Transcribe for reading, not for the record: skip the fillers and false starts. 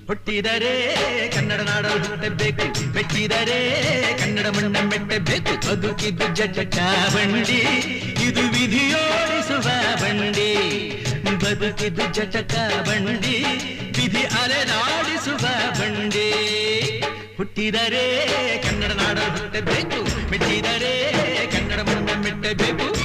ಹುಟ್ಟಿದರೆ ಕನ್ನಡ ನಾಡಲು ಹುಟ್ಟಬೇಕು, ಮೆಟ್ಟಿದರೆ ಕನ್ನಡ ಮಣ್ಣ ಮೆಟ್ಟಬೇಕು. ಬದುಕಿದ್ದು ಜಟಕ ಬಂಡಿ, ಇದು ವಿಧಿಯೋಡಿಸುವ ಬಂಡಿ. ಬದುಕಿದ್ದು ಜಟಕ ಬಂಡಿ, ವಿಧಿ ಅಲೆದಾಡಿಸುವ ಬಂಡಿ. ಹುಟ್ಟಿದರೆ ಕನ್ನಡ ನಾಡಲು ಹುಟ್ಟಬೇಕು, ಮೆಟ್ಟಿದರೆ ಕನ್ನಡ ಮಣ್ಣ ಮೆಟ್ಟಬೇಕು.